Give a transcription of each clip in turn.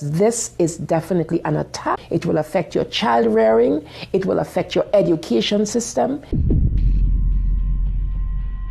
This is definitely an attack. It will affect your child rearing. It will affect your education system.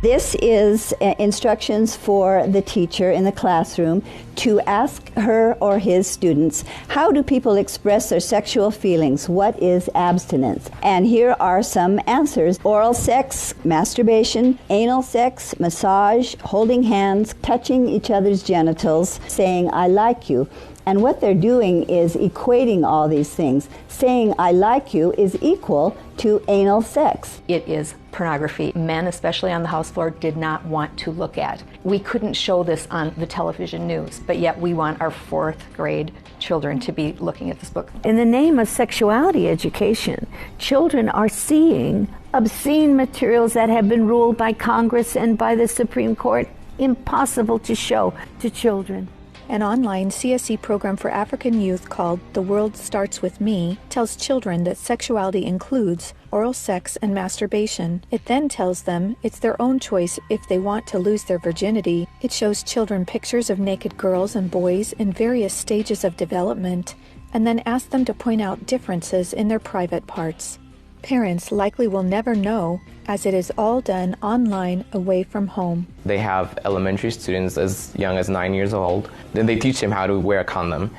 This is instructions for the teacher in the classroom to ask her or his students, how do people express their sexual feelings? What is abstinence? And here are some answers. Oral sex, masturbation, anal sex, massage, holding hands, touching each other's genitals, saying, I like you. And what they're doing is equating all these things. Saying, I like you is equal to anal sex. It is pornography. Men, especially on the house floor, did not want to look at. We couldn't show this on the television news, but yet we want our 4th grade children to be looking at this book. In the name of sexuality education, children are seeing obscene materials that have been ruled by Congress and by the Supreme Court impossible to show to children. An online CSE program for African youth called The World Starts With Me tells children that sexuality includes oral sex and masturbation. It then tells them it's their own choice if they want to lose their virginity. It shows children pictures of naked girls and boys in various stages of development, and then asks them to point out differences in their private parts. Parents likely will never know, as it is all done online away from home. They have elementary students as young as 9 years old. Then they teach them how to wear a condom.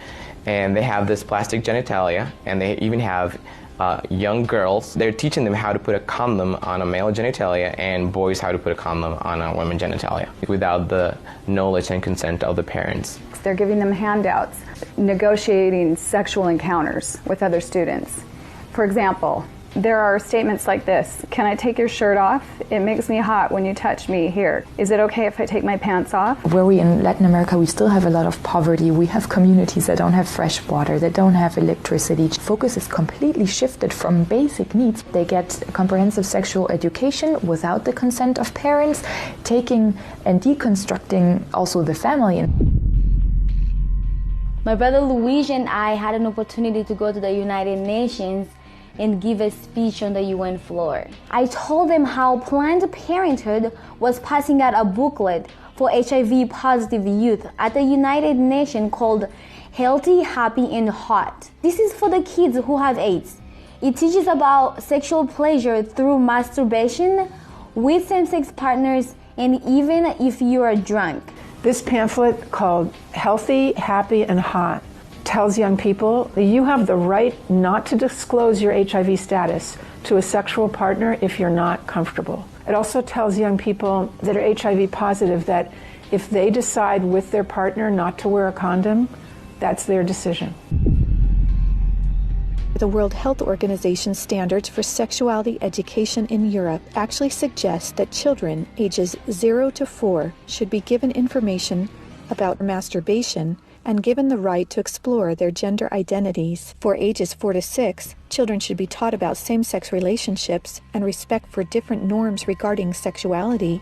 And they have this plastic genitalia, and they even have young girls. They're teaching them how to put a condom on a male genitalia and boys how to put a condom on a women's genitalia without the knowledge and consent of the parents. They're giving them handouts, negotiating sexual encounters with other students. For example, there are statements like this: can I take your shirt off? It makes me hot when you touch me here. Is it okay if I take my pants off? Where we in Latin America, we still have a lot of poverty. We have communities that don't have fresh water, that don't have electricity. Focus is completely shifted from basic needs. They get comprehensive sexual education without the consent of parents, taking and deconstructing also the family. My brother Luigi and I had an opportunity to go to the United Nations and give a speech on the UN floor. I told them how Planned Parenthood was passing out a booklet for HIV positive youth at the United Nations called Healthy, Happy, and Hot. This is for the kids who have AIDS. It teaches about sexual pleasure through masturbation, with same-sex partners, and even if you are drunk. This pamphlet called Healthy, Happy, and Hot tells young people that you have the right not to disclose your HIV status to a sexual partner if you're not comfortable. It also tells young people that are HIV positive that if they decide with their partner not to wear a condom, that's their decision. The World Health Organization standards for sexuality education in Europe actually suggest that children ages 0 to 4 should be given information about masturbation and given the right to explore their gender identities. For ages 4 to 6, children should be taught about same-sex relationships and respect for different norms regarding sexuality.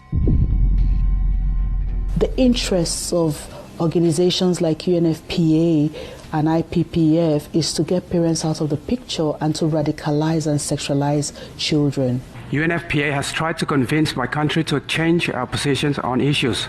The interests of organizations like UNFPA and IPPF is to get parents out of the picture and to radicalize and sexualize children. UNFPA has tried to convince my country to change our positions on issues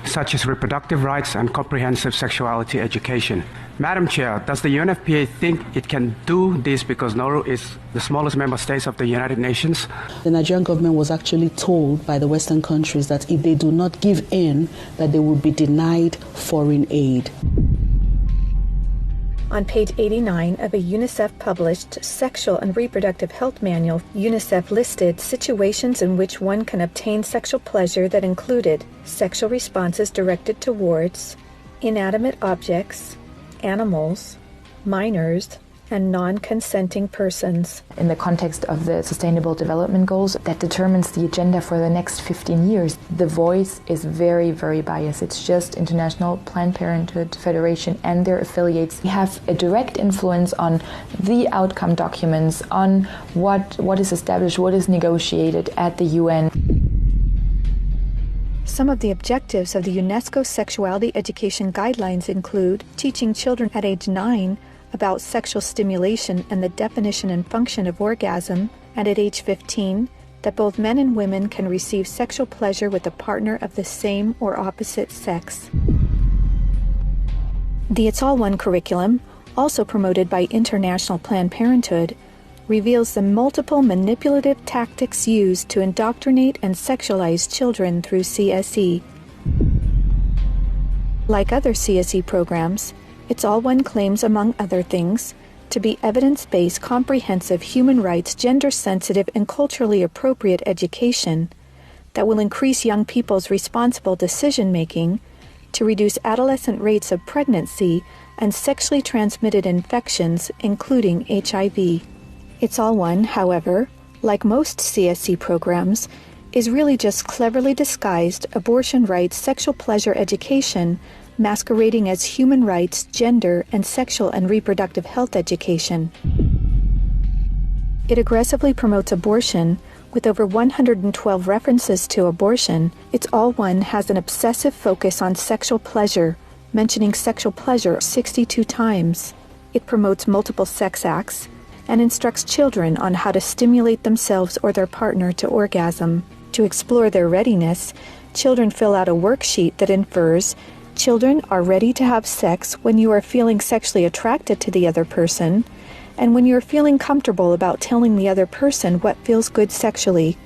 such as reproductive rights and comprehensive sexuality education. Madam Chair, does the UNFPA think it can do this because Nauru is the smallest member state of the United Nations? The Nigerian government was actually told by the Western countries that if they do not give in, that they will be denied foreign aid. On page 89 of a UNICEF-published Sexual and Reproductive Health Manual, UNICEF listed situations in which one can obtain sexual pleasure that included sexual responses directed towards inanimate objects, animals, minors, and non-consenting persons. In the context of the Sustainable Development Goals that determines the agenda for the next 15 years, the voice is very, very biased. It's just International Planned Parenthood Federation and their affiliates. We have a direct influence on the outcome documents, on what is established, what is negotiated at the UN. Some of the objectives of the UNESCO Sexuality Education Guidelines include teaching children at age 9 about sexual stimulation and the definition and function of orgasm, and at age 15, that both men and women can receive sexual pleasure with a partner of the same or opposite sex. The It's All One curriculum, also promoted by International Planned Parenthood, reveals the multiple manipulative tactics used to indoctrinate and sexualize children through CSE. Like other CSE programs, It's All One claims, among other things, to be evidence-based, comprehensive, human rights, gender-sensitive, and culturally appropriate education that will increase young people's responsible decision-making, to reduce adolescent rates of pregnancy and sexually transmitted infections, including HIV. It's All One, however, like most CSE programs, is really just cleverly disguised abortion rights, sexual pleasure education, masquerading as human rights, gender, and sexual and reproductive health education. It aggressively promotes abortion. With over 112 references to abortion, It's All One has an obsessive focus on sexual pleasure, mentioning sexual pleasure 62 times. It promotes multiple sex acts and instructs children on how to stimulate themselves or their partner to orgasm. To explore their readiness, children fill out a worksheet that infers children are ready to have sex when you are feeling sexually attracted to the other person, and when you're feeling comfortable about telling the other person what feels good sexually.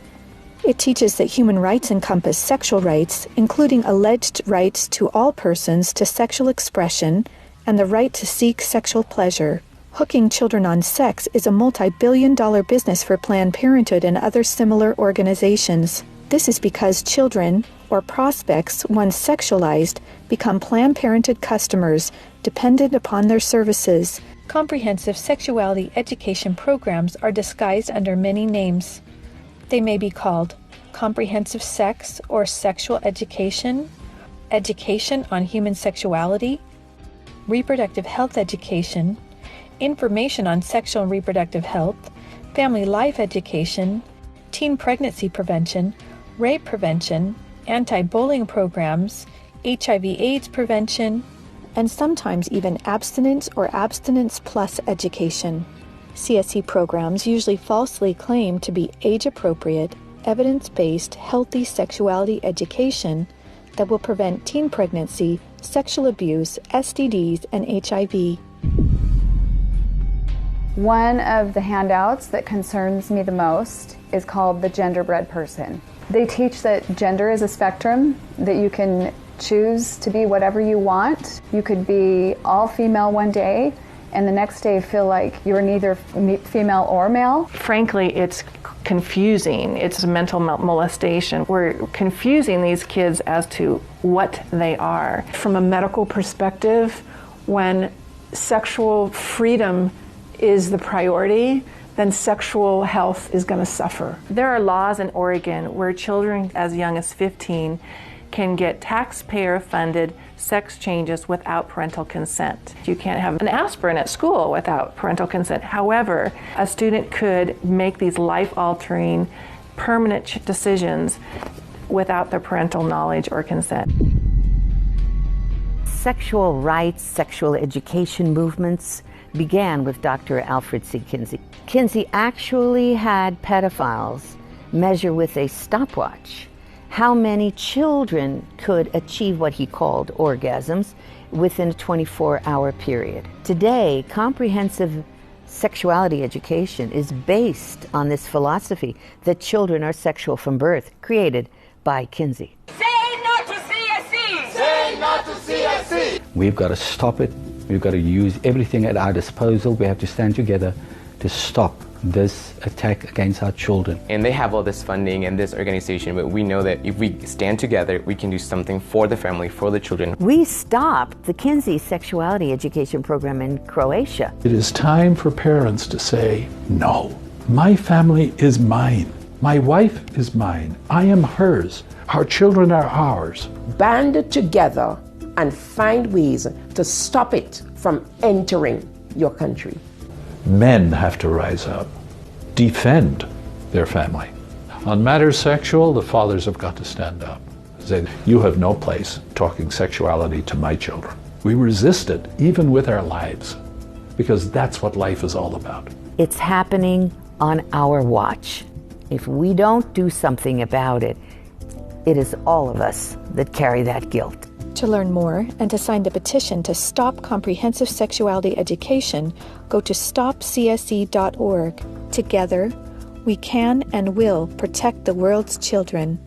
It teaches that human rights encompass sexual rights, including alleged rights to all persons to sexual expression and the right to seek sexual pleasure. Hooking children on sex is a multi-billion-dollar business for Planned Parenthood and other similar organizations. This is because children, or prospects, once sexualized, become Planned Parenthood customers dependent upon their services. Comprehensive sexuality education programs are disguised under many names. They may be called comprehensive sex or sexual education, education on human sexuality, reproductive health education, information on sexual and reproductive health, family life education, teen pregnancy prevention, rape prevention, anti-bullying programs, HIV/AIDS prevention, and sometimes even abstinence or abstinence plus education. CSE programs usually falsely claim to be age-appropriate, evidence-based, healthy sexuality education that will prevent teen pregnancy, sexual abuse, STDs, and HIV. One of the handouts that concerns me the most is called The Genderbread Person. They teach that gender is a spectrum, that you can choose to be whatever you want. You could be all female one day and the next day feel like you're neither female or male. Frankly, it's confusing. It's mental molestation. We're confusing these kids as to what they are. From a medical perspective, when sexual freedom is the priority, then sexual health is going to suffer. There are laws in Oregon where children as young as 15 can get taxpayer-funded sex changes without parental consent. You can't have an aspirin at school without parental consent. However, a student could make these life-altering, permanent decisions without their parental knowledge or consent. Sexual rights, sexual education movements began with Dr. Alfred C. Kinsey. Kinsey actually had pedophiles measure with a stopwatch how many children could achieve what he called orgasms within a 24-hour period. Today, comprehensive sexuality education is based on this philosophy that children are sexual from birth, created by Kinsey. Say no to CSE! Say no to CSE! We've got to stop it. We've got to use everything at our disposal. We have to stand together to stop this attack against our children. And they have all this funding and this organization, but we know that if we stand together, we can do something for the family, for the children. We stopped the Kinsey sexuality education program in Croatia. It is time for parents to say, no, my family is mine. My wife is mine. I am hers. Our children are ours. Band together and find ways to stop it from entering your country. Men have to rise up, defend their family. On matters sexual, the fathers have got to stand up. Say, you have no place talking sexuality to my children. We resist it, even with our lives, because that's what life is all about. It's happening on our watch. If we don't do something about it, it is all of us that carry that guilt. To learn more and to sign the petition to stop comprehensive sexuality education, go to stopcsc.org. Together, we can and will protect the world's children.